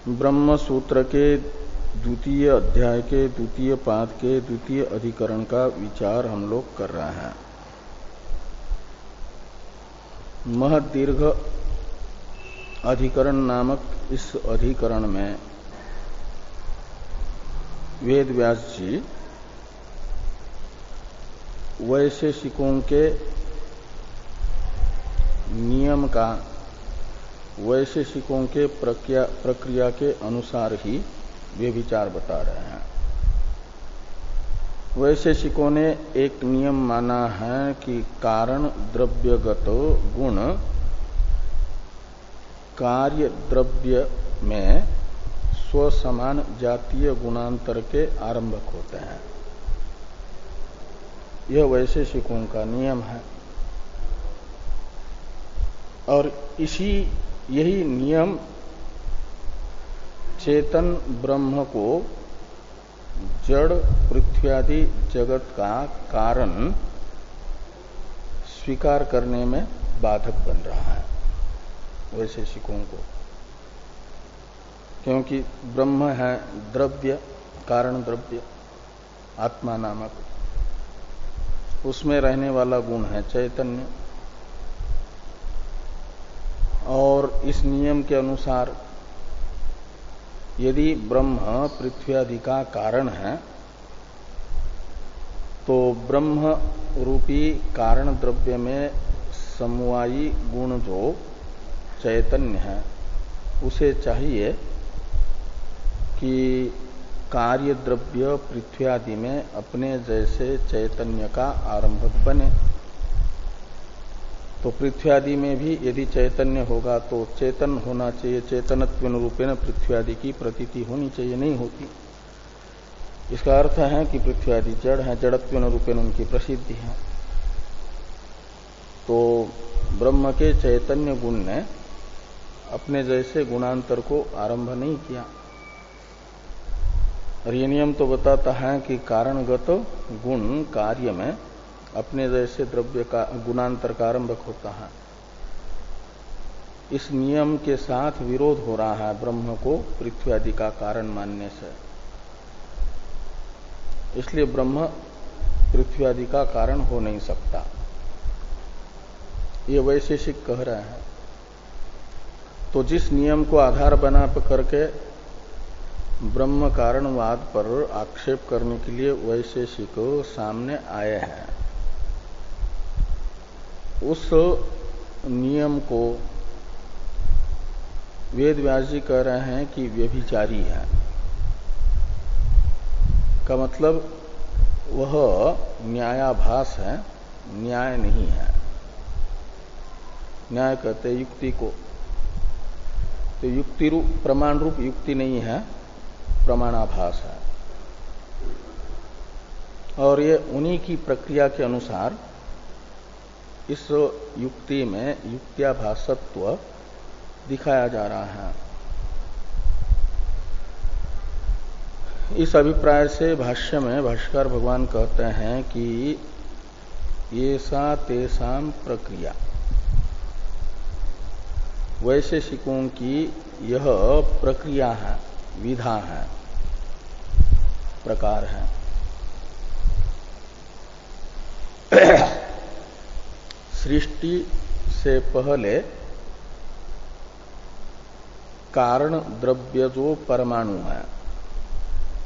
ब्रह्म सूत्र के द्वितीय अध्याय के द्वितीय पाद के द्वितीय अधिकरण का विचार हम लोग कर रहे हैं। महदीर्घ अधिकरण नामक इस अधिकरण में वेद व्यास जी वैशेषिकों के नियम का वैशेषिकों के प्रक्रिया के अनुसार ही वे विचार बता रहे हैं। वैशेषिकों ने एक नियम माना है कि कारण द्रव्यगत गुण कार्य द्रव्य में स्वसमान जातीय गुणांतर के आरंभक होते हैं। यह वैशेषिकों का नियम है और यही नियम चेतन ब्रह्म को जड़ पृथ्वी आदि जगत का कारण स्वीकार करने में बाधक बन रहा है वैशेषिकों को, क्योंकि ब्रह्म है द्रव्य, कारण द्रव्य आत्मा नामक, उसमें रहने वाला गुण है चैतन्य। और इस नियम के अनुसार यदि ब्रह्म पृथ्वी आदि का कारण है तो ब्रह्म रूपी कारण द्रव्य में समवायी गुण जो चैतन्य है उसे चाहिए कि कार्य द्रव्य पृथ्वी आदि में अपने जैसे चैतन्य का आरंभक बने। तो पृथ्वी आदि में भी यदि चैतन्य होगा तो चेतन होना चाहिए, चेतनत्वेन रूपेण पृथ्वी आदि की प्रतीति होनी चाहिए, नहीं होती। इसका अर्थ है कि पृथ्वी आदि जड़ है, जड़त्वेन रूपेण उनकी प्रसिद्धि है। तो ब्रह्म के चैतन्य गुण ने अपने जैसे गुणांतर को आरंभ नहीं किया। और ये नियम तो बताता है कि कारणगत गुण कार्य में अपने जैसे द्रव्य का गुणांतर का आरंभक होता है। इस नियम के साथ विरोध हो रहा है ब्रह्म को पृथ्वी आदि का कारण मानने से। इसलिए ब्रह्म पृथ्वी आदि का कारण हो नहीं सकता, ये वैशेषिक कह रहे हैं। तो जिस नियम को आधार बना करके ब्रह्म कारणवाद पर आक्षेप करने के लिए वैशेषिक सामने आए हैं, उस नियम को वेद व्यास जी कह रहे हैं कि व्यभिचारी है। का मतलब वह न्यायाभास है, न्याय नहीं है। न्याय कहते युक्ति को, तो युक्ति रूप प्रमाण रूप युक्ति नहीं है, प्रमाणाभास है। और ये उन्हीं की प्रक्रिया के अनुसार इस युक्ति में युक्त्याभासत्व दिखाया जा रहा है। इस अभिप्राय से भाष्य में भाष्यकार भगवान कहते हैं कि ये सा तेसाम प्रक्रिया, वैशेषिकों की यह प्रक्रिया है, विधा है, प्रकार है। सृष्टि से पहले कारण द्रव्य जो परमाणु है,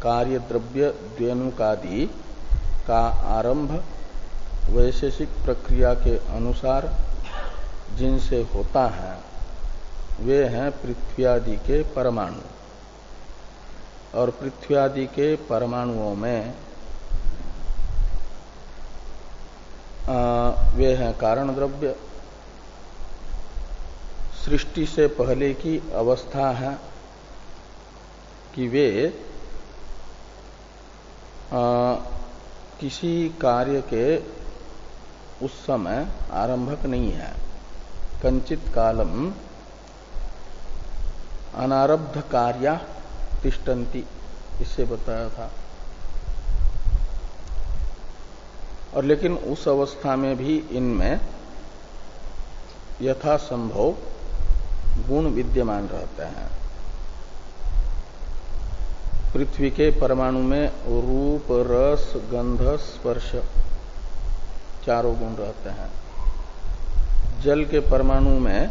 कार्य द्रव्य द्वेनुकादि का आरंभ वैशेषिक प्रक्रिया के अनुसार जिनसे होता है वे हैं पृथ्वी आदि के परमाणु। और पृथ्वी आदि के परमाणुओं में वे हैं कारण द्रव्य। सृष्टि से पहले की अवस्था है कि वे किसी कार्य के उस समय आरंभक नहीं है। कंचित कालम अनारब्ध कार्या तिष्ठन्ति, इससे बताया था। और लेकिन उस अवस्था में भी इनमें यथासंभव गुण विद्यमान रहते हैं। पृथ्वी के परमाणु में रूप, रस, गंध, स्पर्श चारों गुण रहते हैं। जल के परमाणु में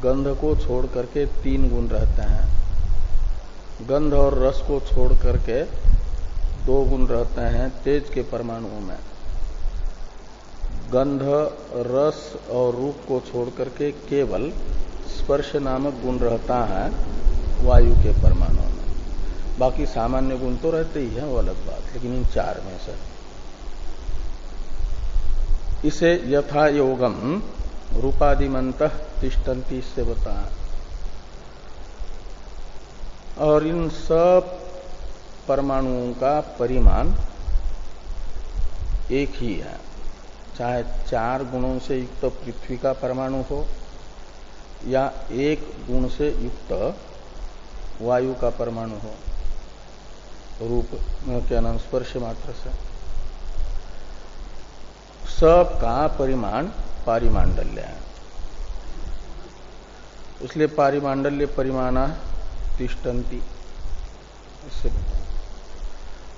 गंध को छोड़ करके 3 गुण रहते हैं। गंध और रस को छोड़ करके 2 गुण रहते हैं तेज के परमाणुओं में। गंध, रस और रूप को छोड़ करके केवल स्पर्श नामक गुण रहता है वायु के परमाणुओं में। बाकी सामान्य गुण तो रहते ही हैं, वो अलग बात, लेकिन इन 4 में से इसे यथा योगम रूपादिमंतः तिष्ठन्ति से बताया। और इन सब परमाणुओं का परिमाण एक ही है, चाहे 4 गुणों से युक्त पृथ्वी का परमाणु हो या 1 गुण से युक्त वायु का परमाणु हो, रूप क्या नाम स्पर्श मात्र से। सब का परिमाण पारिमांडल्य है, इसलिए पारिमांडल्य परिमाणा तिष्ठन्ति इससे बताया।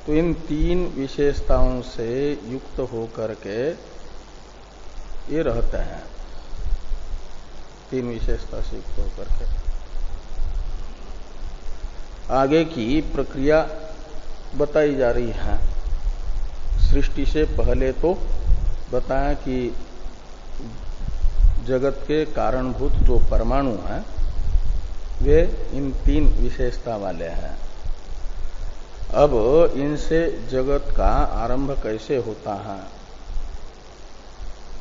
तो इन 3 विशेषताओं से युक्त होकर के ये रहते हैं, 3 विशेषता से युक्त होकर के। आगे की प्रक्रिया बताई जा रही है। सृष्टि से पहले तो बताया कि जगत के कारणभूत जो परमाणु हैं वे इन 3 विशेषता वाले हैं। अब इनसे जगत का आरंभ कैसे होता है,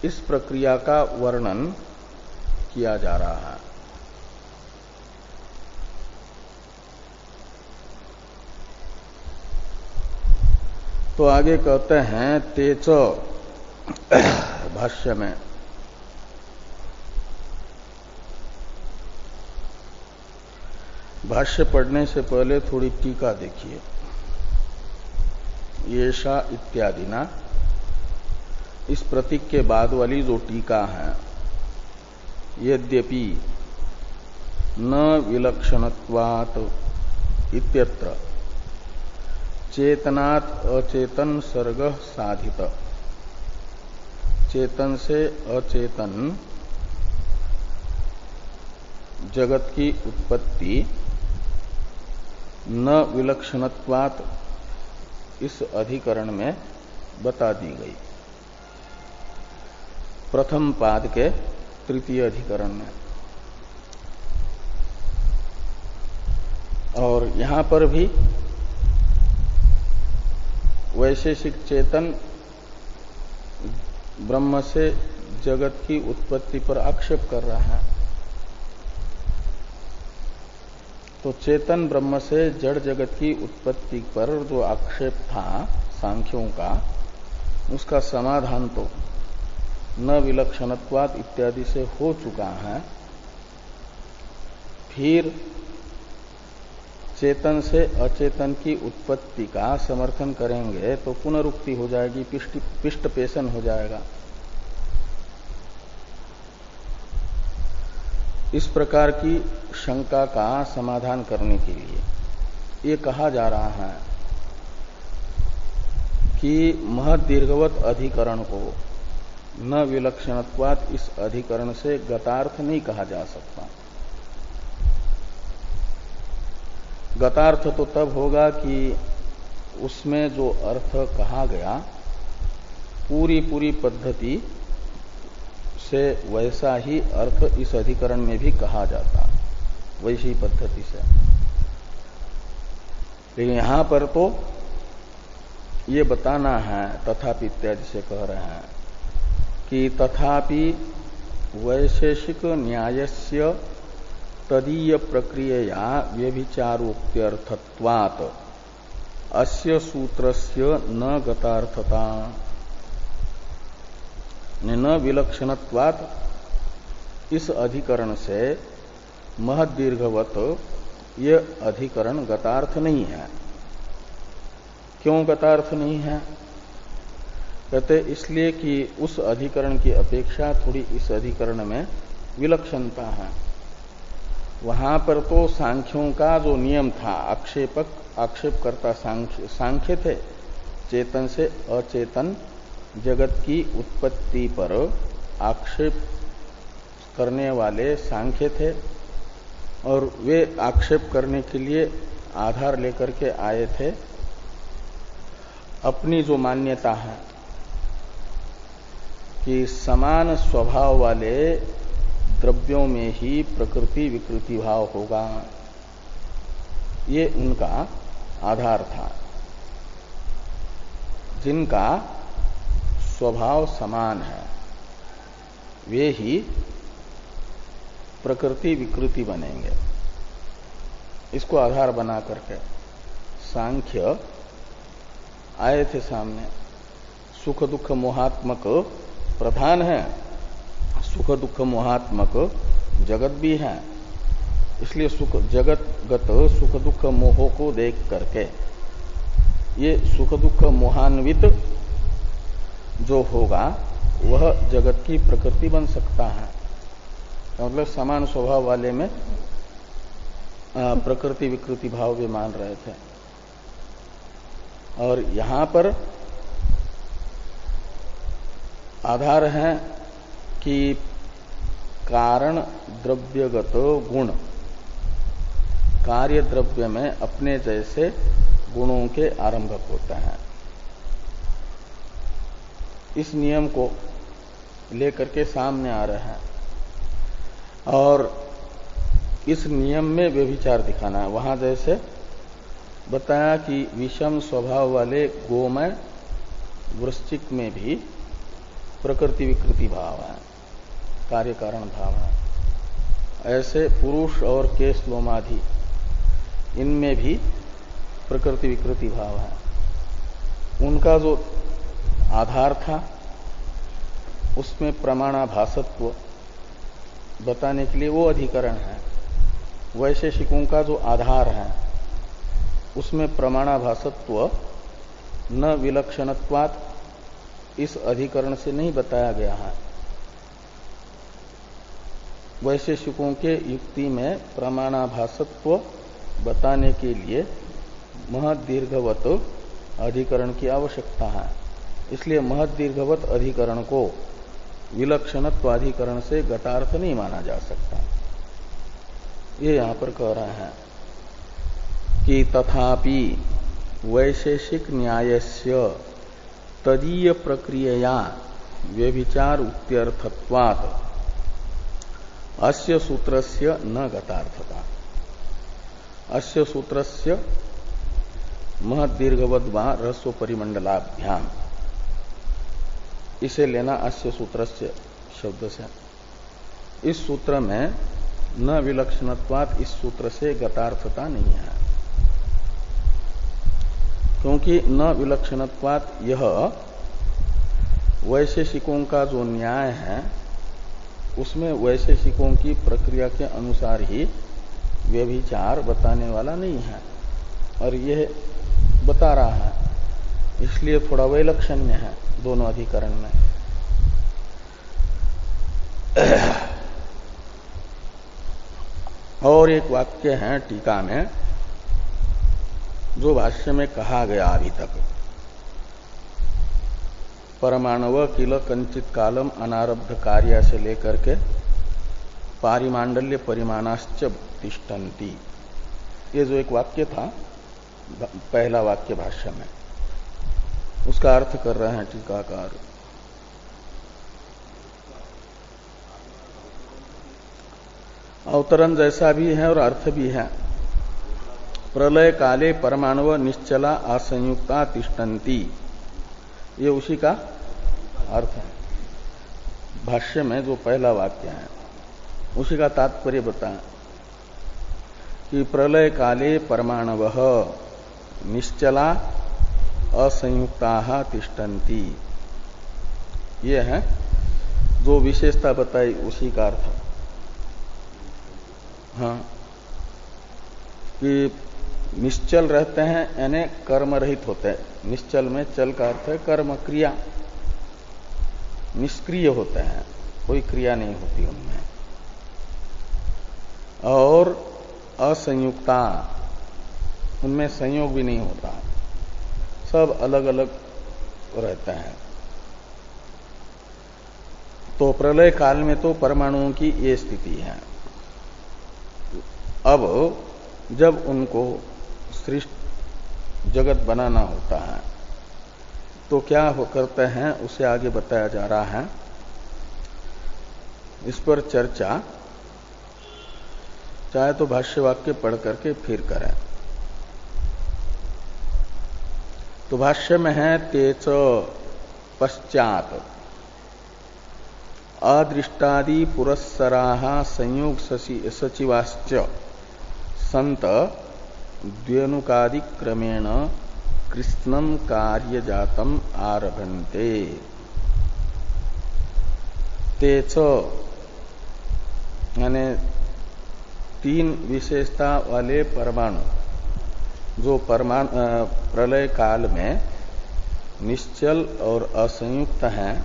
इस प्रक्रिया का वर्णन किया जा रहा है। तो आगे कहते हैं तेज भाष्य में भाष्य पढ़ने से पहले थोड़ी टीका देखिए। येषा इत्यादि ना, इस प्रतीक के बाद वाली जो टीका है, यद्यपि न विलक्षणत्वात् इत्यत्र चेतनात् अचेतन सर्ग साधित, चेतन से अचेतन जगत की उत्पत्ति न विलक्षणत्वात् इस अधिकरण में बता दी गई, प्रथम पाद के 3य अधिकरण में। और यहां पर भी वैशेषिक चेतन ब्रह्म से जगत की उत्पत्ति पर आक्षेप कर रहा है। तो चेतन ब्रह्म से जड़ जगत की उत्पत्ति पर जो आक्षेप था सांख्यों का, उसका समाधान तो न विलक्षणत्वात् इत्यादि से हो चुका है। फिर चेतन से अचेतन की उत्पत्ति का समर्थन करेंगे तो पुनरुक्ति हो जाएगी, पिष्ट पेशन हो जाएगा। इस प्रकार की शंका का समाधान करने के लिए ये कहा जा रहा है कि महदीर्घवत अधिकरण को न विलक्षणत्वात् इस अधिकरण से गतार्थ नहीं कहा जा सकता। गतार्थ तो तब होगा कि उसमें जो अर्थ कहा गया पूरी पद्धति से वैसा ही अर्थ इस अधिकरण में भी कहा जाता, वैसी पद्धति से। लेकिन यहां पर तो ये बताना है, तथापि इत्यादि से कह रहे हैं कि तथापि वैशेषिक न्यायस्य तदीय प्रक्रियया व्यभिचारोक्त्यर्थत्वात् अस्य सूत्रस्य न गतार्थता न विलक्षणत्वात् इस अधिकरण से महदीर्घवत ये अधिकरण गतार्थ नहीं है। क्यों गतार्थ नहीं है? कहते इसलिए कि उस अधिकरण की अपेक्षा थोड़ी इस अधिकरण में विलक्षणता है। वहां पर तो सांख्यों का जो नियम था, आक्षेपकर्ता सांख्य थे, चेतन से अचेतन जगत की उत्पत्ति पर आक्षेप करने वाले सांख्य थे, और वे आक्षेप करने के लिए आधार लेकर के आए थे अपनी जो मान्यता है कि समान स्वभाव वाले द्रव्यों में ही प्रकृति विकृति भाव होगा, ये उनका आधार था। जिनका स्वभाव समान है वे ही प्रकृति विकृति बनेंगे। इसको आधार बना करके सांख्य आए थे सामने। सुख दुख मोहात्मक प्रधान है, सुख दुख मोहात्मक जगत भी है, इसलिए जगतगत सुख दुख मोह को देख करके ये सुख दुख मोहान्वित जो होगा वह जगत की प्रकृति बन सकता है। मतलब समान स्वभाव वाले में प्रकृति विकृति भाव भी मान रहे थे। और यहां पर आधार है कि कारण द्रव्यगत गुण कार्य द्रव्य में अपने जैसे गुणों के आरंभक होते हैं। इस नियम को लेकर के सामने आ रहे हैं और इस नियम में व्यभिचार दिखाना है। वहां जैसे बताया कि विषम स्वभाव वाले गोमय वृश्चिक में भी प्रकृति विकृति भाव है, कार्य कारण भाव है। ऐसे पुरुष और केश लोमादि इनमें भी प्रकृति विकृति भाव है। उनका जो आधार था उसमें प्रमाणाभासत्व बताने के लिए वो अधिकरण है। वैशेषिकों का जो आधार है उसमें प्रमाणाभासत्व न विलक्षणत्वात् इस अधिकरण से नहीं बताया गया है। वैशेषिकों के युक्ति में प्रमाणाभासत्व बताने के लिए महदीर्घवत अधिकरण की आवश्यकता है। इसलिए महदीर्घवत अधिकरण को विलक्षणत्वाधिकरण से घटार्थ नहीं माना जा सकता। ये यहां पर कह रहे हैं कि तथापि वैशेषिक न्यायस्य तदीय प्रक्रिया व्यभिचार उक्त्यर्थत्वात् अस्य सूत्रस्य न गतार्थता। अस्य सूत्रस्य महदीर्घवद् वा ह्रस्व परिमंडलाभ्याम, इसे लेना अस्य सूत्रस्य शब्द से। इस सूत्र में न विलक्षणत्वात्, इस सूत्र से गतार्थता नहीं है, क्योंकि न विलक्षणत्वात् यह वैशेषिकों का जो न्याय है उसमें वैशेषिकों की प्रक्रिया के अनुसार ही व्यभिचार बताने वाला नहीं है, और यह बता रहा है, इसलिए थोड़ा वैलक्षण्य है दोनों अधिकरण में। और एक वाक्य है टीका में जो भाष्य में कहा गया अभी तक, परमाणव किल कंचित कालम अनारब्ध कार्य से लेकर के पारिमांडल्य परिमाणाश्च तिष्ठन्ति, ये जो एक वाक्य था पहला वाक्य भाष्य में, उसका अर्थ कर रहे हैं टीकाकार। अवतरण जैसा भी है और अर्थ भी है। प्रलय काले परमाणु निश्चला असंयुक्ता तिष्ठन्ति, ये उसी का अर्थ है। भाष्य में जो पहला वाक्य है उसी का तात्पर्य बताएं कि प्रलय काले परमाणवः निश्चला असंयुक्ता तिष्ठन्ति, ये है जो विशेषता बताई उसी का अर्थ। हाँ, कि निश्चल रहते हैं यानी कर्म रहित होते हैं। निश्चल में चल का अर्थ है कर्म क्रिया, निष्क्रिय होते हैं, कोई क्रिया नहीं होती उनमें। और असंयुक्ता, उनमें संयोग भी नहीं होता, सब अलग अलग रहते हैं। तो प्रलय काल में तो परमाणुओं की ये स्थिति है। अब जब उनको सृष्टि जगत बनाना होता है तो क्या करते हैं, उसे आगे बताया जा रहा है। इस पर चर्चा चाहे तो भाष्य वाक्य पढ़ करके फिर करें। तो भाष्य में है तेच पश्चात अदृष्टादि पुरस्सराः संयोग सचिवाश्च संत द्व्यनुकादि क्रमेण कृष्णम कार्यजातम आरभन्ते। तेच यानी तीन विशेषता वाले परमाणु जो प्रलय काल में निश्चल और असंयुक्त हैं,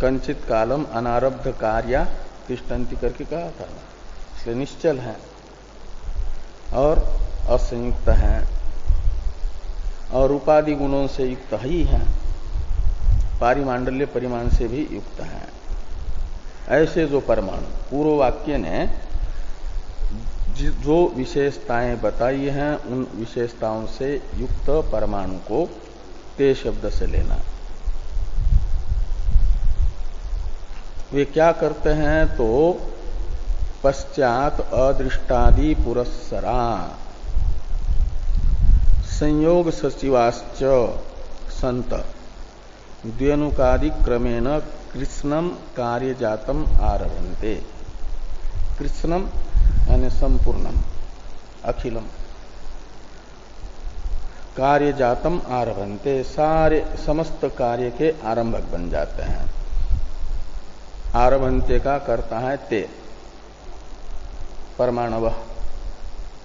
कंचित कालम अनारब्ध कार्य तिष्ठन्ति करके कहा था, इसलिए निश्चल है और असंयुक्त है और उपाधि गुणों से युक्त ही है, पारिमांडल्य परिमाण से भी युक्त है। ऐसे जो परमाणु पूर्व वाक्य ने जो विशेषताएं बताई हैं, उन विशेषताओं से युक्त परमाणु को ते शब्द से लेना। वे क्या करते हैं, तो पश्चात अदृष्टादि पुरस्सरा संयोग सचिवाश्च संत द्व्यनुकादि क्रमेण कृष्णम कार्यजातम आरभन्ते। कृष्णम यानी संपूर्णम अखिलम, कार्यजातम आरभन्ते सारे समस्त कार्य के आरंभक बन जाते हैं। आरभन्ते का करता है ते परमाणवः,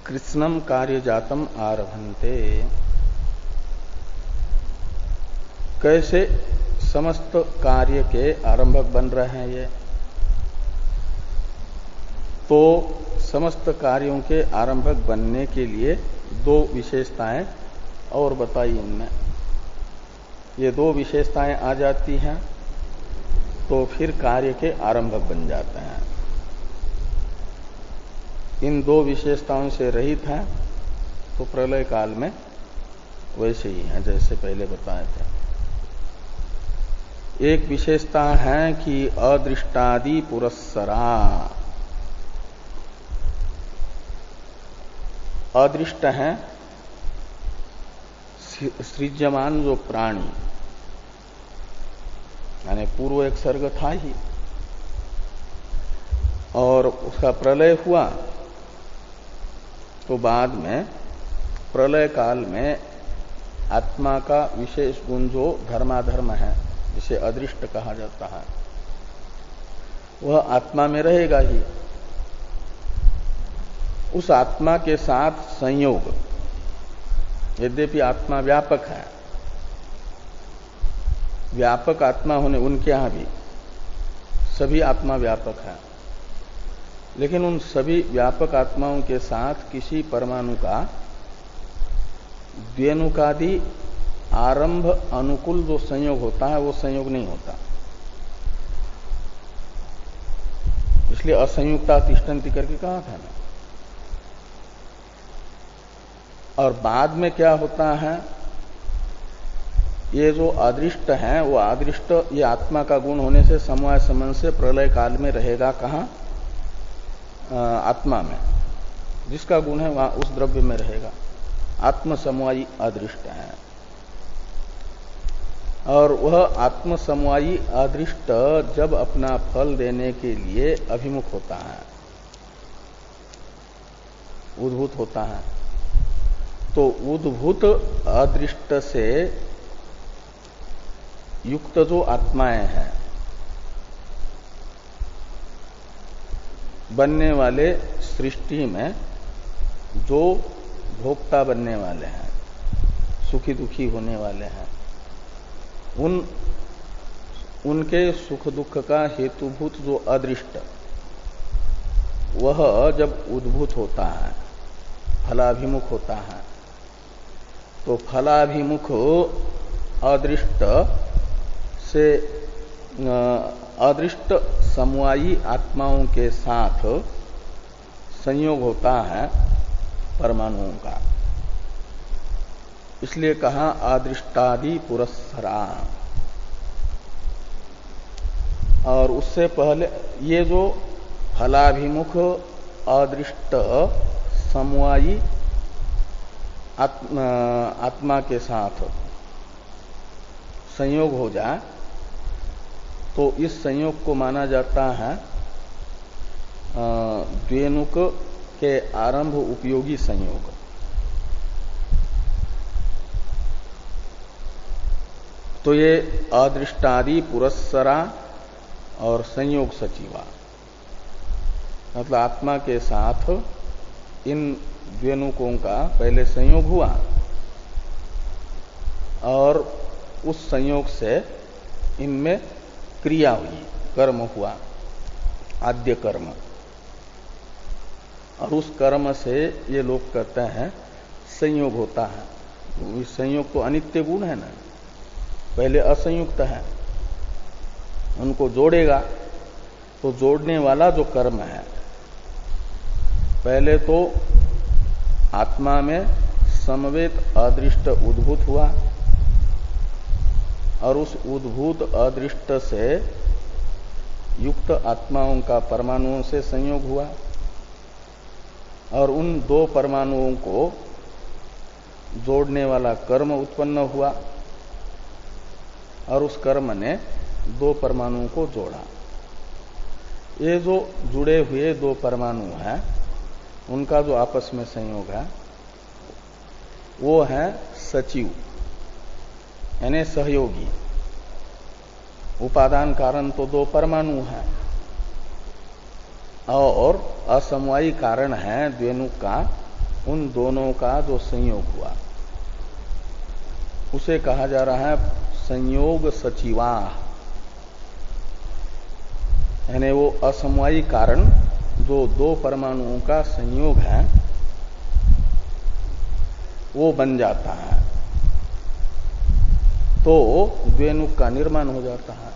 कृष्णम कार्यजातम आरभन्ते। कैसे समस्त कार्य के आरंभक बन रहे हैं ये, तो समस्त कार्यों के आरंभक बनने के लिए दो विशेषताएं और बताई इनमें। ये दो विशेषताएं आ जाती हैं तो फिर कार्य के आरंभक बन जाते हैं। इन दो विशेषताओं से रहित है तो प्रलय काल में वैसे ही है जैसे पहले बताए थे। एक विशेषता है कि अदृष्टादि पुरस्सरा, अदृष्ट है सृज्यमान जो प्राणी, यानी पूर्व एक सर्ग था ही और उसका प्रलय हुआ तो बाद में प्रलय काल में आत्मा का विशेष गुण जो धर्माधर्म है, जिसे अदृष्ट कहा जाता है, वह आत्मा में रहेगा ही। उस आत्मा के साथ संयोग, यद्यपि आत्मा व्यापक है, व्यापक आत्मा होने उनके यहां भी सभी आत्मा व्यापक है, लेकिन उन सभी व्यापक आत्माओं के साथ किसी परमाणु का द्व्यनुकादि आरंभ अनुकूल जो संयोग होता है वो संयोग नहीं होता, इसलिए असंयुक्ता तिष्ठन्ति करके कहा था ना। और बाद में क्या होता है, ये जो अदृष्ट है वो अदृष्ट ये आत्मा का गुण होने से समवाय संबंध से प्रलय काल में रहेगा कहाँ, आत्मा में, जिसका गुण है वहां उस द्रव्य में रहेगा। आत्म समवायी अदृष्ट है और वह आत्म समवायी अदृष्ट जब अपना फल देने के लिए अभिमुख होता है, उद्भूत होता है, तो उद्भूत अदृष्ट से युक्त जो आत्माएं हैं, बनने वाले सृष्टि में जो भोक्ता बनने वाले हैं, सुखी दुखी होने वाले हैं, उनके सुख दुख का हेतुभूत जो अदृष्ट वह जब उद्भूत होता है, फलाभिमुख होता है, तो फलाभिमुख अदृष्ट से अदृष्ट समवायी आत्माओं के साथ संयोग होता है परमाणुओं का। इसलिए कहा अदृष्टादि पुरस्सरा। और उससे पहले ये जो फलाभिमुख अदृष्ट समवायी आत्मा के साथ संयोग हो जाए तो इस संयोग को माना जाता है द्वेनुक के आरंभ उपयोगी संयोग। तो ये अदृष्टादि पुरस्सरा और संयोग सचिवा, मतलब आत्मा के साथ इन द्वेनुकों का पहले संयोग हुआ और उस संयोग से इनमें क्रिया हुई, कर्म हुआ, आद्य कर्म। और उस कर्म से ये लोग कहते हैं संयोग होता है। इस संयोग तो अनित्य गुण है ना, पहले असंयुक्त है, उनको जोड़ेगा तो जोड़ने वाला जो कर्म है, पहले तो आत्मा में समवेत अदृष्ट उद्भूत हुआ और उस उद्भूत अदृष्ट से युक्त आत्माओं का परमाणुओं से संयोग हुआ और उन दो परमाणुओं को जोड़ने वाला कर्म उत्पन्न हुआ और उस कर्म ने दो परमाणुओं को जोड़ा। ये जो जुड़े हुए दो परमाणु हैं उनका जो आपस में संयोग है वो है सचिव, यानी सहयोगी। उपादान कारण तो दो परमाणु हैं और असमवायी कारण है द्वेनुक का, उन दोनों का जो संयोग हुआ उसे कहा जा रहा है संयोग सचिवा। यानी वो असमवायी कारण जो दो परमाणुओं का संयोग है वो बन जाता है तो द्वेनुक का निर्माण हो जाता है।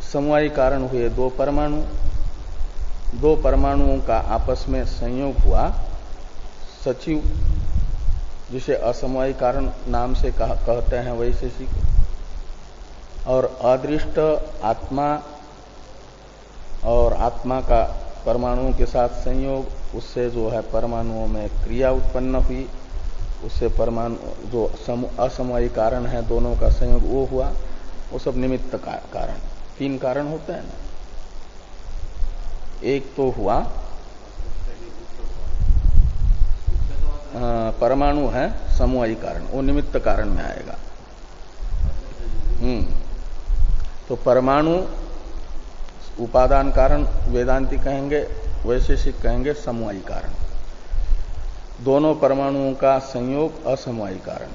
समवायी कारण हुए दो परमाणु, दो परमाणुओं का आपस में संयोग हुआ सचिव, जिसे असमवायी कारण नाम से कहते हैं वैशेषिक। और अदृष्ट आत्मा और आत्मा का परमाणुओं के साथ संयोग, उससे जो है परमाणुओं में क्रिया उत्पन्न हुई, उससे परमाणु जो असमवायी कारण है दोनों का संयोग वो हुआ, वो सब निमित्त कारण। तीन कारण होते हैं ना, एक तो हुआ परमाणु है समवायी कारण, वो निमित्त कारण में आएगा। तो परमाणु उपादान कारण वेदांती कहेंगे, वैशेषिक कहेंगे समवायी कारण। दोनों परमाणुओं का संयोग असमवायी कारण।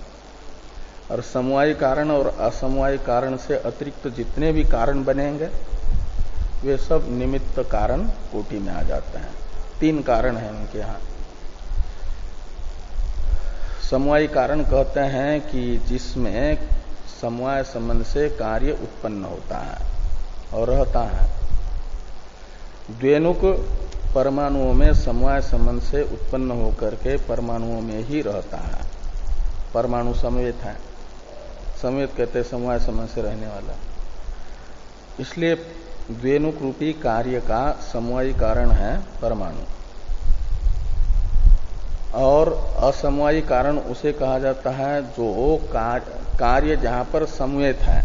और समवायी कारण और असमवायी कारण से अतिरिक्त जितने भी कारण बनेंगे वे सब निमित्त कारण कोटि में आ जाते हैं। तीन कारण हैं उनके यहाँ। समवायी कारण कहते हैं कि जिसमें समवाय संबंध से कार्य उत्पन्न होता है और रहता है। द्वेनुक परमाणुओं में समवाय संबंध से उत्पन्न होकर के परमाणुओं में ही रहता है। परमाणु समवेत है, समवेत कहते हैं समवाय संबंध से रहने वाला। इसलिए द्वेनुक रूपी कार्य का समवायी कारण है परमाणु। और असमवायी कारण उसे कहा जाता है जो कार्य जहां पर समवेत है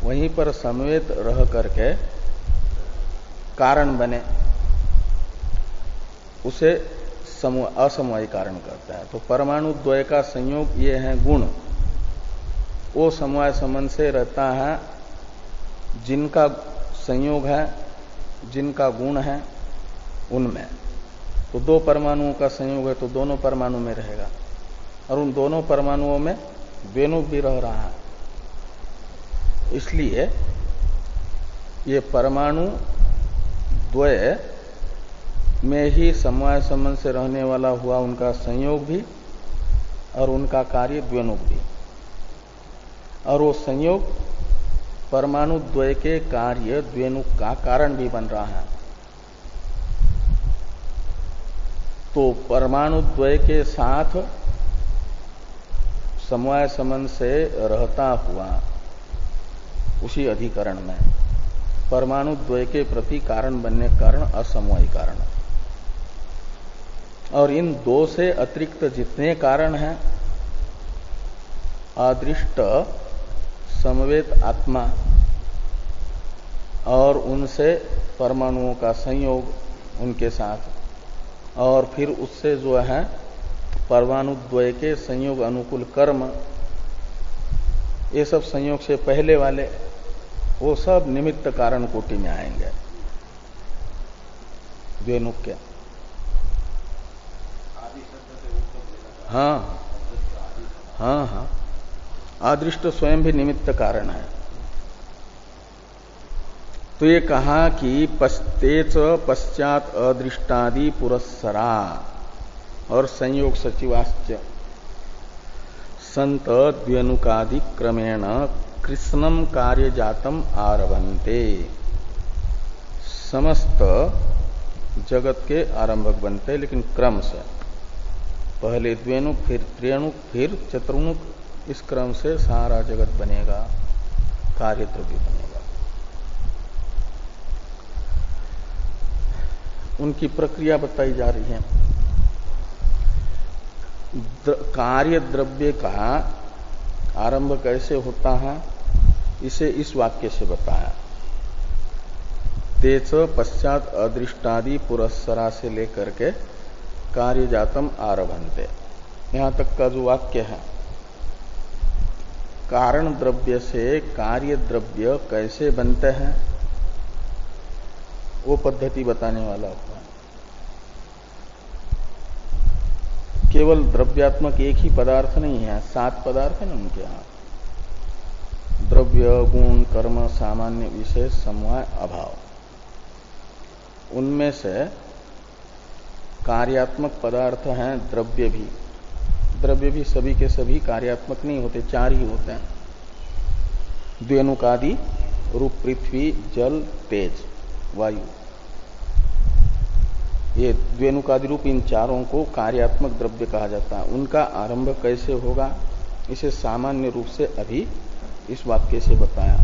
वहीं पर समवेत रह करके कारण बने, उसे असमवायी कारण कहता है। तो परमाणु द्वय का संयोग ये है गुण, वो समवाय संबंध से रहता है जिनका संयोग है, जिनका गुण है उनमें। तो दो परमाणुओं का संयोग है तो दोनों परमाणु में रहेगा और उन दोनों परमाणुओं में द्वेनुक भी रह रहा है। इसलिए ये परमाणु द्वय में ही समवाय संबंध से रहने वाला हुआ उनका संयोग भी और उनका कार्य द्व्यनुक भी, और वो संयोग परमाणु द्वय के कार्य द्व्यनुक का कारण भी बन रहा है। तो परमाणु द्वय के साथ समवाय संबंध से रहता हुआ उसी अधिकरण में परमाणु द्वय के प्रति कारण बनने के कारण असमवायी कारण, और इन दो से अतिरिक्त जितने कारण हैं, अदृष्ट समवेत आत्मा और उनसे परमाणुओं का संयोग उनके साथ, और फिर उससे जो है परमाणु द्वय के संयोग अनुकूल कर्म, ये सब संयोग से पहले वाले वो सब निमित्त कारण कोटि में आएंगे द्व्यनुक के। हाँ हाँ हाँ, अदृष्ट स्वयं भी निमित्त कारण है। तो ये कहा कि पस्तेच पश्चात अदृष्टादि पुरस्सरा और संयोग सचिवाश्च संत द्व्यनुकादि क्रमेण कृष्णम कार्य जातम आरभन्ते, समस्त जगत के आरंभक बनते, लेकिन क्रम से, पहले द्व्यनुक फिर त्रियणुक फिर चतुर्मुख, इस क्रम से सारा जगत बनेगा, कार्य द्रव्य बनेगा। उनकी प्रक्रिया बताई जा रही है। कार्य द्रव्य का आरंभ कैसे होता है इसे इस वाक्य से बताया। तेज पश्चात अदृष्टादि पुरस्सरा से लेकर के कार्य जातम आरभन्ते, यहां तक का जो वाक्य है, कारण द्रव्य से कार्य द्रव्य कैसे बनते हैं वो पद्धति बताने वाला हुआ। केवल द्रव्यात्मक एक ही पदार्थ नहीं है, 7 पदार्थ है ना उनके यहां, द्रव्य गुण कर्म सामान्य विशेष समवाय अभाव। उनमें से कार्यात्मक पदार्थ हैं द्रव्य भी। द्रव्य भी सभी के सभी कार्यात्मक नहीं होते, 4 ही होते हैं, द्व्यनुकादि रूप पृथ्वी जल तेज वायु। ये द्व्यनुकादि रूप इन चारों को कार्यात्मक द्रव्य कहा जाता है। उनका आरंभ कैसे होगा इसे सामान्य रूप से अभी इस वाक्य से बताया।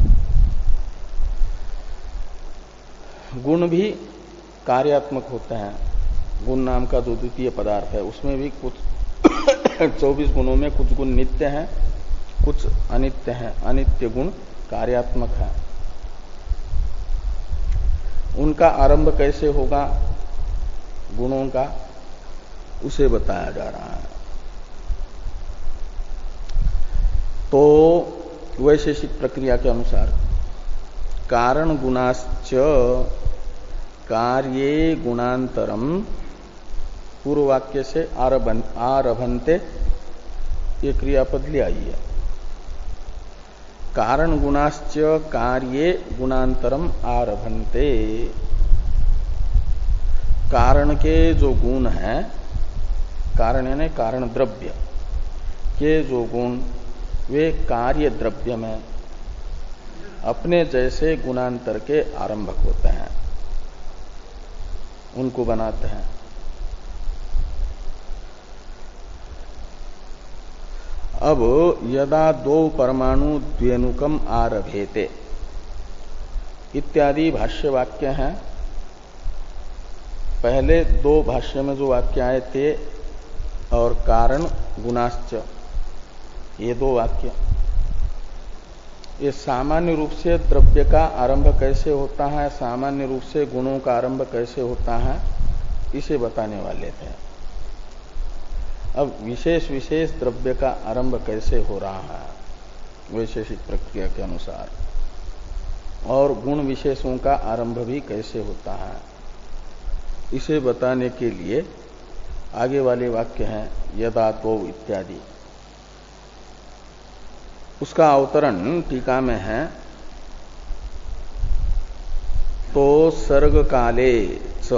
गुण भी कार्यात्मक होते हैं। गुण नाम का जो द्वितीय पदार्थ है उसमें भी कुछ 24 गुणों में कुछ गुण नित्य हैं, कुछ अनित्य हैं। अनित्य गुण कार्यात्मक है। उनका आरंभ कैसे होगा गुणों का, उसे बताया जा रहा है। तो वैशेषिक प्रक्रिया के अनुसार कारण गुणाश्च कार्ये गुणांतरम, पूर्व वाक्य से आरभन्ते ये क्रियापद ले आई है। कारण गुणाश्च कार्ये गुणांतरम आरभन्ते, कारण के जो गुण हैं, कारण यानी कारण द्रव्य के जो गुण वे कार्य द्रव्य में अपने जैसे गुणांतर के आरंभक होते हैं, उनको बनाते हैं। अब यदा 2 परमाणु द्व्यनुकम आरभेते इत्यादि भाष्य वाक्य हैं। पहले 2 भाष्य में जो वाक्य आए थे और कारण गुणाश्च, ये 2 वाक्य, ये सामान्य रूप से द्रव्य का आरंभ कैसे होता है, सामान्य रूप से गुणों का आरंभ कैसे होता है, इसे बताने वाले थे। अब विशेष विशेष द्रव्य का आरंभ कैसे हो रहा है वैशेषिक प्रक्रिया के अनुसार, और गुण विशेषों का आरंभ भी कैसे होता है, इसे बताने के लिए आगे वाले वाक्य हैं यदा 2 इत्यादि। उसका अवतरण टीका में है तो सर्ग काले च,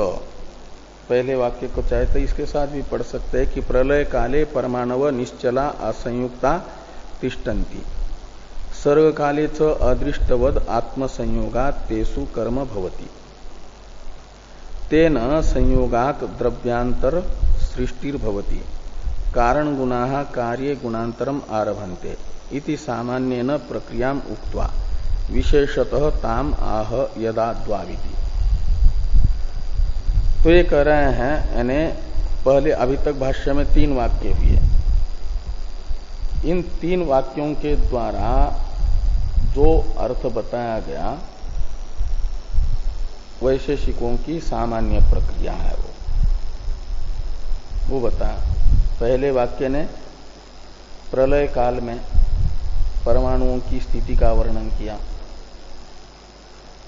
पहले वाक्य को चाहे तो इसके साथ भी पढ़ सकते हैं कि प्रलय काले परमाणव निश्चला असंयुक्ता तिष्ठन्ति, सर्ग काले च अदृष्टवद आत्मसंयोगात् तेषु कर्म भवति, तेन संयोगात् द्रव्यांतर सृष्टिर्भवति, कारण गुणाः कार्ये गुणांतरम आरभन्ते इति सामान्येन प्रक्रियाम उक्त्वा विशेषतः ताम आह यदा द्वाविति। तो ये कह रहे हैं, यानी पहले अभी तक भाष्य में 3 वाक्य हुए, इन 3 वाक्यों के द्वारा जो अर्थ बताया गया वैशेषिकों की सामान्य प्रक्रिया है वो बताया। पहले वाक्य ने प्रलय काल में परमाणुओं की स्थिति का वर्णन किया,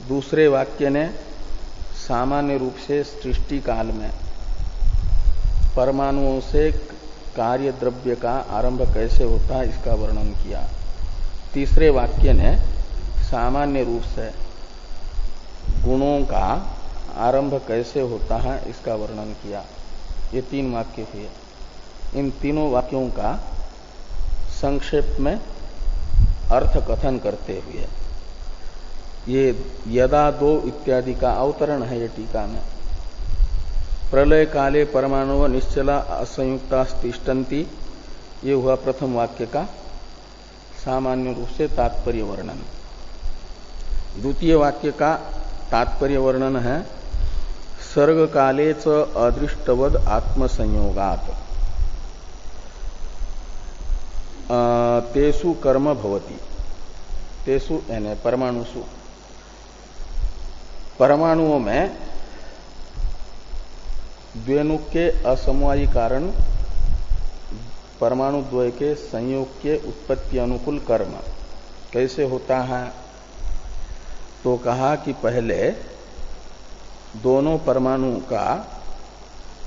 दूसरे वाक्य ने सामान्य रूप से सृष्टि काल में परमाणुओं से कार्य द्रव्य का आरंभ कैसे होता है इसका वर्णन किया, तीसरे वाक्य ने सामान्य रूप से गुणों का आरंभ कैसे होता है इसका वर्णन किया। ये 3 वाक्य हुए। इन तीनों वाक्यों का संक्षेप में अर्थ कथन करते हुए ये यदा दो इत्यादि का अवतरण है ये टीका में। प्रलय काले परमाणु निश्चला असंयुक्ता तिष्ठन्ति, ये हुआ प्रथम वाक्य का सामान्य रूप से तात्पर्य वर्णन। द्वितीय वाक्य का तात्पर्य वर्णन है सर्ग काले च अदृष्टवद आत्मसंयोगात् तेषु कर्म भवति, तेषु यानी परमाणुषु, परमाणुओं में द्वेनुक के असमवायी कारण परमाणु द्वय के संयोग के उत्पत्ति अनुकूल कर्म कैसे होता है। तो कहा कि पहले दोनों परमाणुओं का,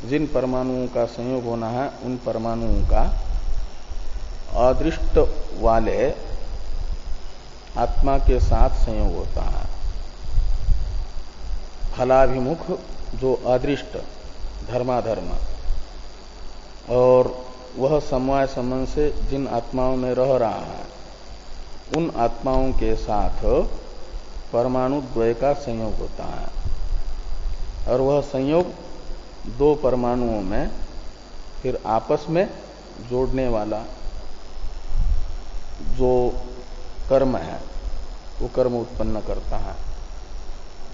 जिन परमाणुओं का संयोग होना है उन परमाणुओं का अदृष्ट वाले आत्मा के साथ संयोग होता है। फलाभिमुख जो अदृष्ट धर्माधर्म और वह समवाय संबंध से जिन आत्माओं में रह रहा है उन आत्माओं के साथ परमाणु द्वय का संयोग होता है, और वह संयोग 2 परमाणुओं में फिर आपस में जोड़ने वाला जो कर्म है वो कर्म उत्पन्न करता है।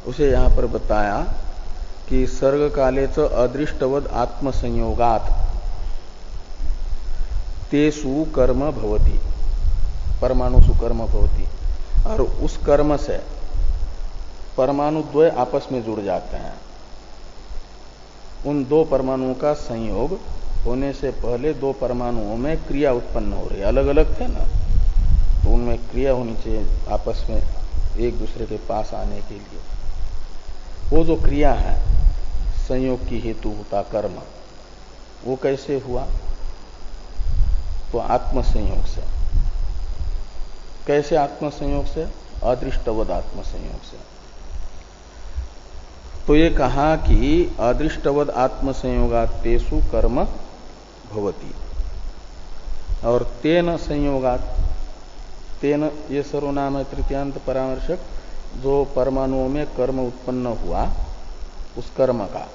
उसे यहां पर बताया कि सर्ग काले च अदृष्टवद आत्मसंयोगात् तेषु कर्म भवति, परमाणुषु कर्म भवति, और उस कर्म से परमाणु द्वय आपस में जुड़ जाते हैं। उन 2 परमाणुओं का संयोग होने से पहले 2 परमाणुओं में क्रिया उत्पन्न हो रही है, अलग अलग थे ना, तो उनमें क्रिया होनी चाहिए आपस में एक दूसरे के पास आने के लिए। वो जो क्रिया है संयोग की हेतु होता कर्म, वो कैसे हुआ, तो आत्मसंयोग से। कैसे आत्मसंयोग से, अदृष्टवद आत्मसंयोग से। तो ये कहा कि अदृष्टवद आत्मसंयोगात् तेषु कर्म भवति, और तेन संयोगात्, तेन ये सर्वनाम है तृतीयांत परामर्शक, जो परमाणुओं में कर्म उत्पन्न हुआ उस कर्म का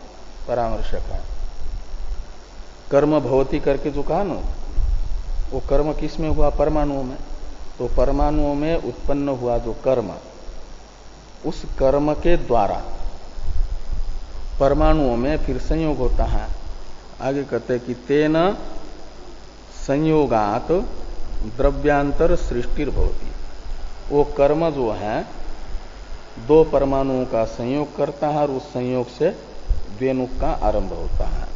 परामर्शक है। कर्म भवति करके जो कहा ना, वो कर्म किस में हुआ, परमाणुओं में। तो परमाणुओं में उत्पन्न हुआ जो कर्म, उस कर्म के द्वारा परमाणुओं में फिर संयोग होता है। आगे कहते हैं कि तेन संयोगात द्रव्यांतर सृष्टिर्भवति, वो कर्म जो है 2 परमाणुओं का संयोग करता है और उस संयोग से द्वेनुक का आरंभ होता है।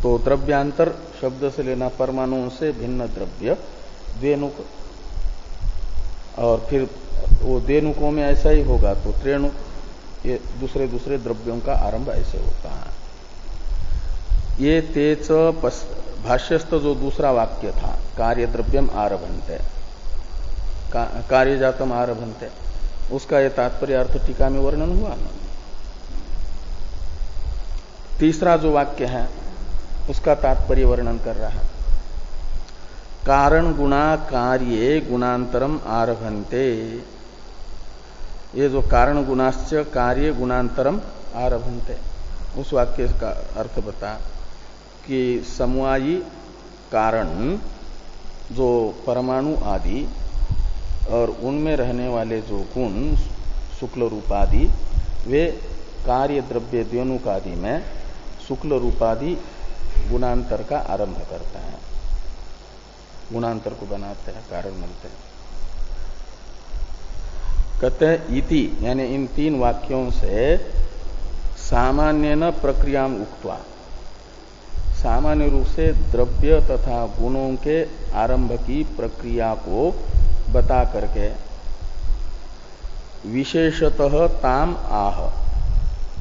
तो द्रव्यांतर शब्द से लेना परमाणुओं से भिन्न द्रव्य द्वेनुक, और फिर वो द्वेनुकों में ऐसा ही होगा तो त्रेणुक, ये दूसरे दूसरे द्रव्यों का आरंभ ऐसे होता है। ये तेज भाष्यस्थ जो दूसरा वाक्य था, कार्य द्रव्यम आरभन्ते, कार्य जातम आरभन्ते, उसका यह तात्पर्य अर्थ टीका में वर्णन हुआ ना। तीसरा जो वाक्य है उसका तात्पर्य वर्णन कर रहा है। कारण गुणा कार्ये गुणांतरम आरभन्ते। ये जो कारण गुणाश्च कार्य गुणांतरम आरभन्ते, उस वाक्य का अर्थ बता कि समवायी कारण जो परमाणु आदि और उनमें रहने वाले जो गुण शुक्ल रूपादि, वे कार्य द्रव्य द्व्यनुक आदि में शुक्ल रूपादि गुणांतर का आरंभ करते हैं, गुणांतर को बनाते हैं, कारण बनते हैं। कहते हैं इति, यानी इन तीन वाक्यों से सामान्यन प्रक्रिया उक्त्वा, सामान्य रूप से द्रव्य तथा गुणों के आरंभ की प्रक्रिया को बता करके विशेषतः ताम आह,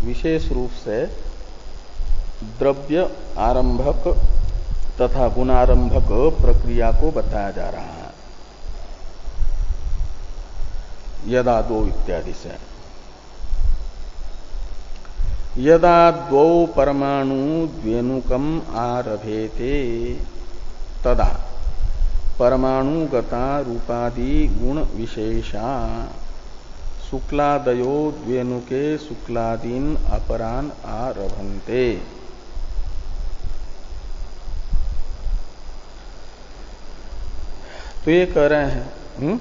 विशेष रूप से द्रव्य आरंभक तथा गुणारंभक प्रक्रिया को बताया जा रहा है यदा दो इत्यादि से। यदा द्वौ परमाणु द्व्यनुकम आरभेते तदा परमाणुगता रूपादि गुण विशेषा शुक्लादयो द्व्यनुके शुक्लादीन अपरान आरभन्ते। तो ये कह रहे हैं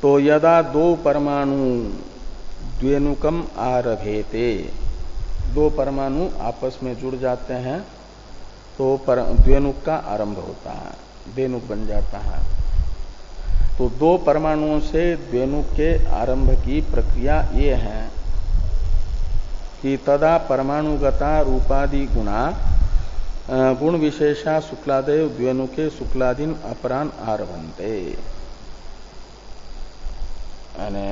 तो यदा दो परमाणु द्व्यनुकम आरभेते, दो परमाणु आपस में जुड़ जाते हैं तो द्व्यनुक का आरंभ होता है, द्व्यनुक बन जाता है। तो दो परमाणुओं से द्व्यनुक के आरंभ की प्रक्रिया ये है कि तदा परमाणुगता रूपादि गुणा गुण विशेषा शुक्लादय द्व्यनुके शुक्लादीन अपरान आरभन्ते। यानी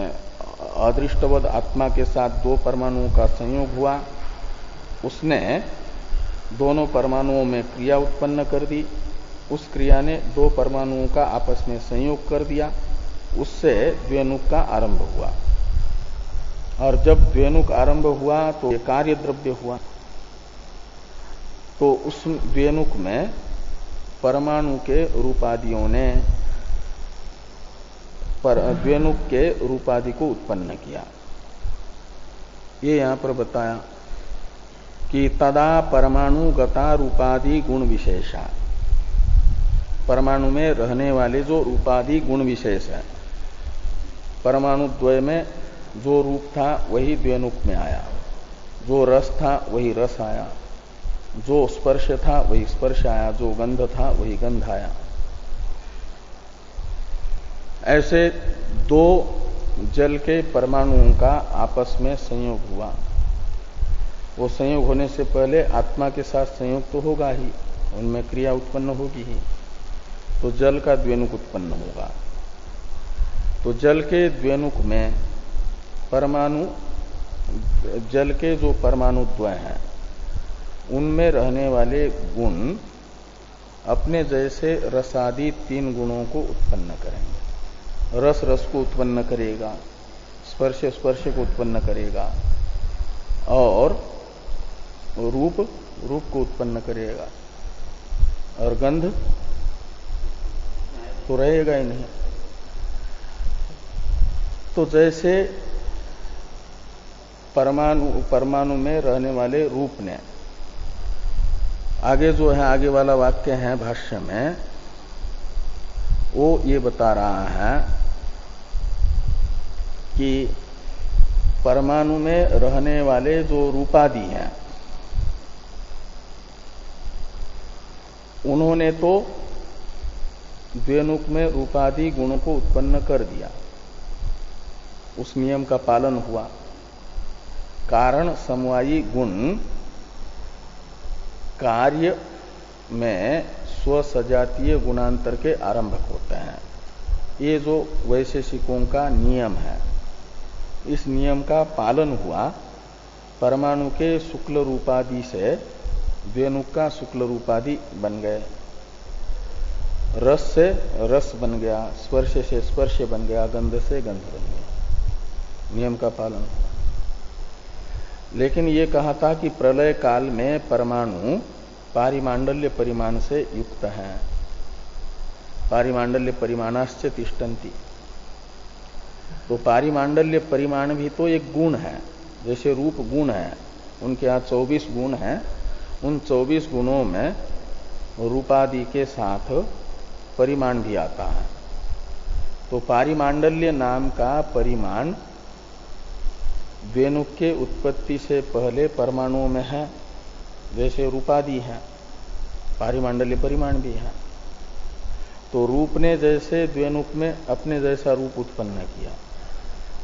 अदृष्टवद आत्मा के साथ दो परमाणुओं का संयोग हुआ, उसने दोनों परमाणुओं में क्रिया उत्पन्न कर दी, उस क्रिया ने दो परमाणुओं का आपस में संयोग कर दिया, उससे द्व्यनुक का आरंभ हुआ। और जब द्व्यनुक आरंभ हुआ तो ये कार्य द्रव्य हुआ। तो उस द्व्यनुक में परमाणु के रूपादियों ने द्व्यनुक के रूपादि को उत्पन्न किया। ये यहां पर बताया कि तदा परमाणु गता रूपादि गुण विशेषा, परमाणु में रहने वाले जो रूपादि गुण विशेष है, परमाणु द्वय में जो रूप था वही द्व्यनुक में आया, जो रस था वही रस आया, जो स्पर्श था वही स्पर्श आया, जो गंध था वही गंध आया। ऐसे दो जल के परमाणुओं का आपस में संयोग हुआ। वो संयोग होने से पहले आत्मा के साथ संयोग तो होगा ही, उनमें क्रिया उत्पन्न होगी ही, तो जल का द्व्यनुक उत्पन्न होगा। तो जल के द्व्यनुक में परमाणु, जल के जो परमाणु द्वय हैं उनमें रहने वाले गुण अपने जैसे रसादि तीन गुणों को उत्पन्न करेंगे। रस रस को उत्पन्न करेगा, स्पर्श स्पर्श को उत्पन्न करेगा, और रूप रूप को उत्पन्न करेगा, और गंध तो रहेगा ही नहीं। तो जैसे परमाणु में रहने वाले रूप ने, आगे जो है आगे वाला वाक्य है भाष्य में, वो ये बता रहा है कि परमाणु में रहने वाले जो रूपादि हैं उन्होंने तो द्व्यनुक में रूपादि गुणों को उत्पन्न कर दिया, उस नियम का पालन हुआ। कारण समवायी गुण कार्य में स्वसजातीय गुणांतर के आरंभक होते हैं। ये जो वैशेषिकों का नियम है, इस नियम का पालन हुआ। परमाणु के शुक्ल रूपादि से द्व्यनुक का शुक्ल रूपादि बन गए। रस से रस बन गया, स्पर्श से स्पर्श बन गया, गंध से गंध बन गया, नियम का पालन हुआ। लेकिन ये कहा था कि प्रलय काल में परमाणु पारिमांडल्य परिमाण से युक्त हैं, पारिमांडल्य परिमाणाश्च तिष्ठन्ति। तो पारिमांडल्य परिमाण भी तो एक गुण है, जैसे रूप गुण है, उनके यहाँ 24 गुण हैं, उन 24 गुणों में रूपादि के साथ परिमाण भी आता है। तो पारिमांडल्य नाम का परिमाण द्वेनुक के उत्पत्ति से पहले परमाणुओं में है, जैसे रूपादि है, पारिमांडल्य परिमाण भी है। तो रूप ने जैसे द्वेनुक में अपने जैसा रूप उत्पन्न किया,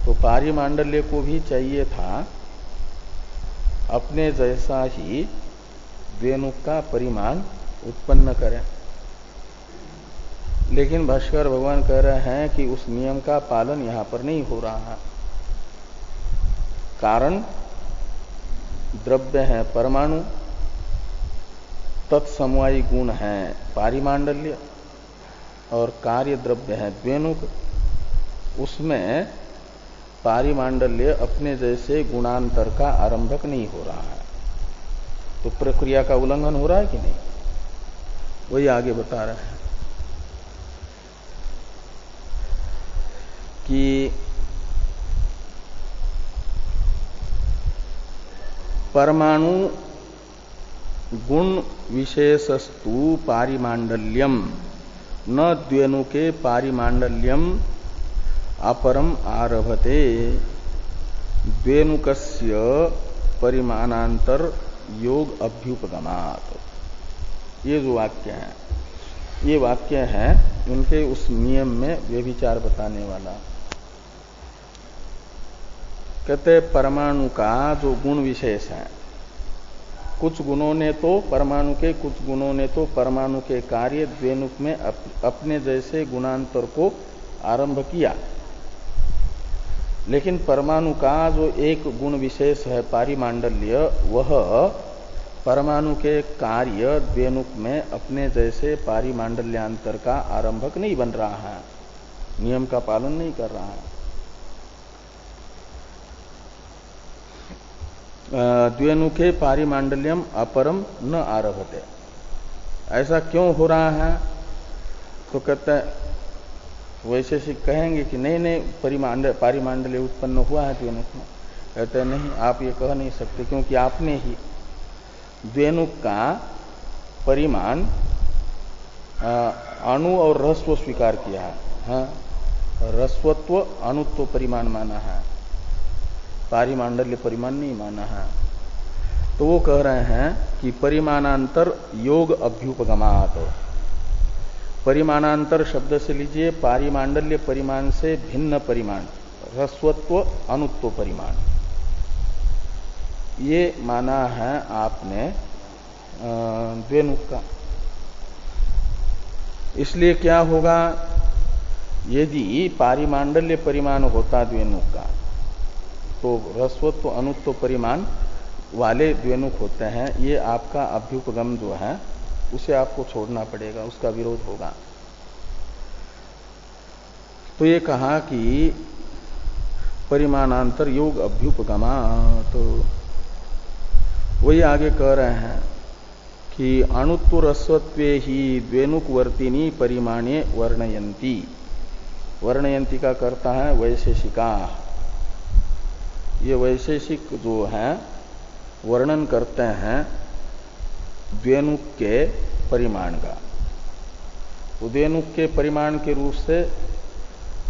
तो पारिमांडल्य को भी चाहिए था अपने जैसा ही द्वेनुक का परिमाण उत्पन्न करें। लेकिन भाष्कर भगवान कह रहे हैं कि उस नियम का पालन यहां पर नहीं हो रहा है। कारण द्रव्य है परमाणु, तत्समवायी गुण है पारिमांडल्य, और कार्य द्रव्य है द्वेनुक। उसमें पारिमांडल्य अपने जैसे गुणांतर का आरंभक नहीं हो रहा है, तो प्रक्रिया का उल्लंघन हो रहा है कि नहीं, वही आगे बता रहे हैं कि परमाणु गुण विशेषस्तु पारिमांडल्यम न द्वेनुके पारिमांडल्यम अपरम आरभते द्वेनुकस्य परिमाणांतर योग अभ्युपगमात्। ये जो वाक्य है, ये वाक्य है उनके उस नियम में व्यभिचार बताने वाला। कहते परमाणु का जो गुण विशेष है, कुछ गुणों ने तो परमाणु के, कुछ गुणों ने तो परमाणु के कार्य द्वेनुक में अपने जैसे गुणांतर को आरंभ किया। लेकिन परमाणु का जो एक गुण विशेष है पारिमांडल्य, वह परमाणु के कार्य द्वेनुक में अपने जैसे पारिमांडल्यांतर का आरंभक नहीं बन रहा है, नियम का पालन नहीं कर रहा है। द्वेनुके पारिमांडल्यम अपरम न आरभते, ऐसा क्यों हो रहा है? तो कहते हैं वैशेषिक कहेंगे कि नहीं नहीं पारिमांडल्य उत्पन्न हुआ है द्वेनुक में। कहते हैं नहीं, आप ये कह नहीं सकते, क्योंकि आपने ही द्वेनुक का परिमाण अणु और रस्व स्वीकार किया है, हाँ? रस्वत्व अणुत्व परिमाण माना है, पारिमांडल्य परिमाण नहीं माना है। तो वो कह रहे हैं कि परिमाणांतर योग अभ्युपगमात्। परिमाणांतर शब्द से लीजिए पारिमांडल्य परिमाण से भिन्न परिमाण, रस्वत्व अणुत्व परिमाण, ये माना है आपने द्वेनुक का। इसलिए क्या होगा, यदि पारिमांडल्य परिमाण होता द्वेनुक का, तो रस्वत्व अणुत्व परिमाण वाले द्वेनुक होते हैं, ये आपका अभ्युपगम जो है उसे आपको छोड़ना पड़ेगा, उसका विरोध होगा। तो ये कहा कि परिमाणांतर योग अभ्युपगमात्। तो वही आगे कह रहे हैं कि अणुत्व रस्वत्वे ही द्वेनुकवर्तिनी परिमाणे वर्णयन्ति। वर्णयन्ति का करता है वैशेषिका। ये वैशेषिक जो है वर्णन करते हैं द्वेनुक के परिमाण का। द्वेनुक के परिमाण के रूप से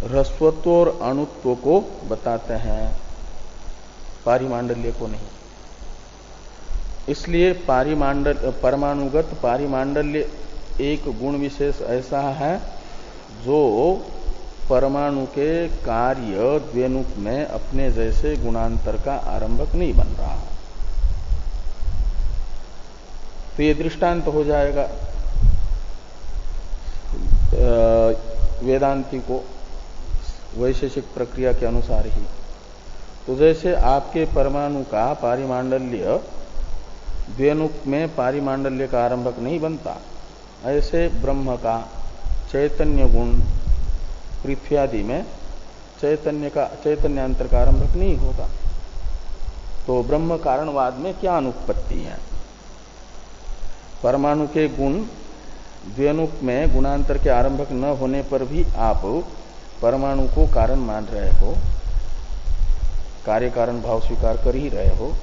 ह्रस्वत्व और अणुत्व को बताते हैं, पारिमांडल्य को नहीं। इसलिए परमाणुगत पारिमांडल्य एक गुण विशेष ऐसा है जो परमाणु के कार्य द्वेनुक में अपने जैसे गुणांतर का आरंभक नहीं बन रहा। तो ये दृष्टांत हो जाएगा वेदांती को वैशेषिक प्रक्रिया के अनुसार ही। तो जैसे आपके परमाणु का पारिमांडल्य द्वेनुक में पारिमांडल्य का आरंभक नहीं बनता, ऐसे ब्रह्म का चैतन्य गुण पृथ्वी आदि में चैतन्यांतर का आरंभक नहीं होगा। तो ब्रह्म कारणवाद में क्या अनुत्पत्ति है? परमाणु के गुण द्वेनुक में गुणांतर के आरंभक न होने पर भी आप परमाणु को कारण मान रहे हो, कार्य कारण भाव स्वीकार कर ही रहे हो।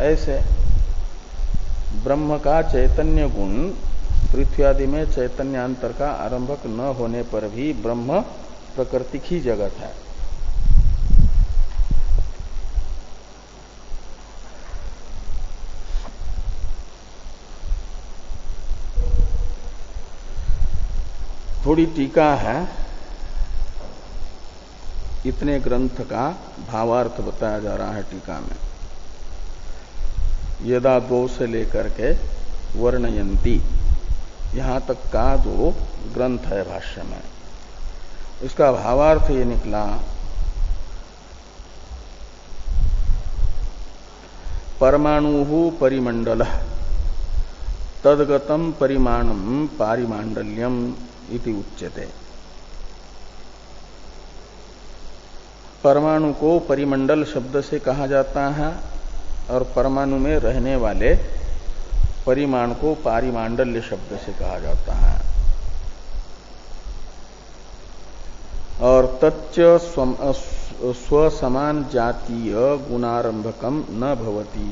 ऐसे ब्रह्म का चैतन्य गुण पृथ्वी आदि में चैतन्यांतर का आरंभक न होने पर भी ब्रह्म प्राकृतिक ही जगत है। थोड़ी टीका है, इतने ग्रंथ का भावार्थ बताया जा रहा है टीका में। यदा दो से लेकर के वर्णयंती यहां तक का जो ग्रंथ है भाष्य में, इसका भावार्थ ये निकला परमाणु परिमंडल तदगतम परिमाणम पारिमांडल्यम इति उच्यते। परमाणु को परिमंडल शब्द से कहा जाता है और परमाणु में रहने वाले परिमाण को पारिमांडल्य शब्द से कहा जाता है। और तच्च स्वसमान जातीय गुणारंभकम न भवति।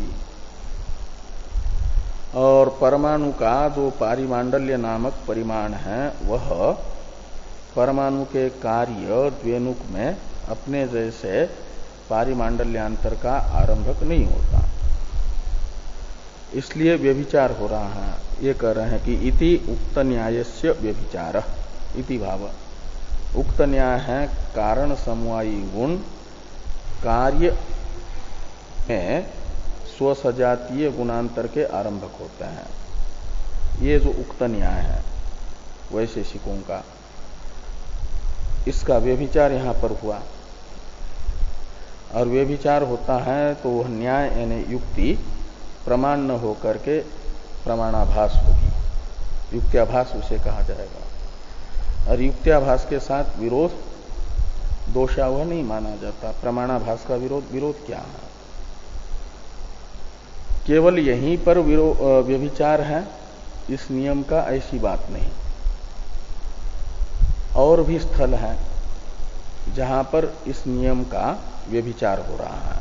और परमाणु का जो पारिमांडल्य नामक परिमाण है वह परमाणु के कार्य द्वेनुक में अपने जैसे पारिमांडल्यांतर का आरंभक नहीं होता। इसलिए व्यभिचार हो रहा है। ये कह रहे हैं कि इति उक्त न्यायस्य व्यभिचार इति भाव। उक्त न्याय है कारण समवायी गुण कार्य में स्वसजातीय गुणांतर के आरंभक होते हैं। ये जो उक्त न्याय है वैशेषिकों का, इसका व्यभिचार यहां पर हुआ। और व्यभिचार होता है तो वह न्याय यानी युक्ति प्रमाण न होकर के प्रमाणाभास होगी। युक्त्याभास उसे कहा जाएगा। और युक्त्याभास के साथ विरोध दोषावह नहीं माना जाता। प्रमाणाभास का विरोध क्या है? केवल यहीं पर व्यभिचार है इस नियम का, ऐसी बात नहीं। और भी स्थल है जहां पर इस नियम का व्यभिचार हो रहा है।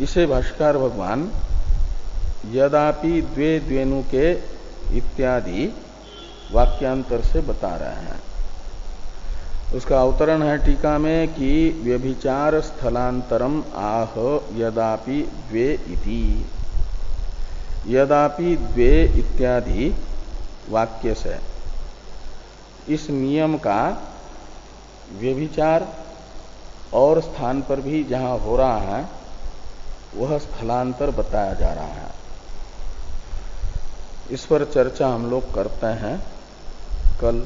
इसे भाष्यकार भगवान यदापि द्वे द्वेनु के इत्यादि वाक्यांतर से बता रहे हैं। उसका अवतरण है टीका में कि व्यभिचार स्थलांतरम आह यदापि द्वे इति। यदापि द्वे इत्यादि वाक्य से इस नियम का व्यभिचार और स्थान पर भी जहां हो रहा है वह स्थलांतर बताया जा रहा है। इस पर चर्चा हम लोग करते हैं कल।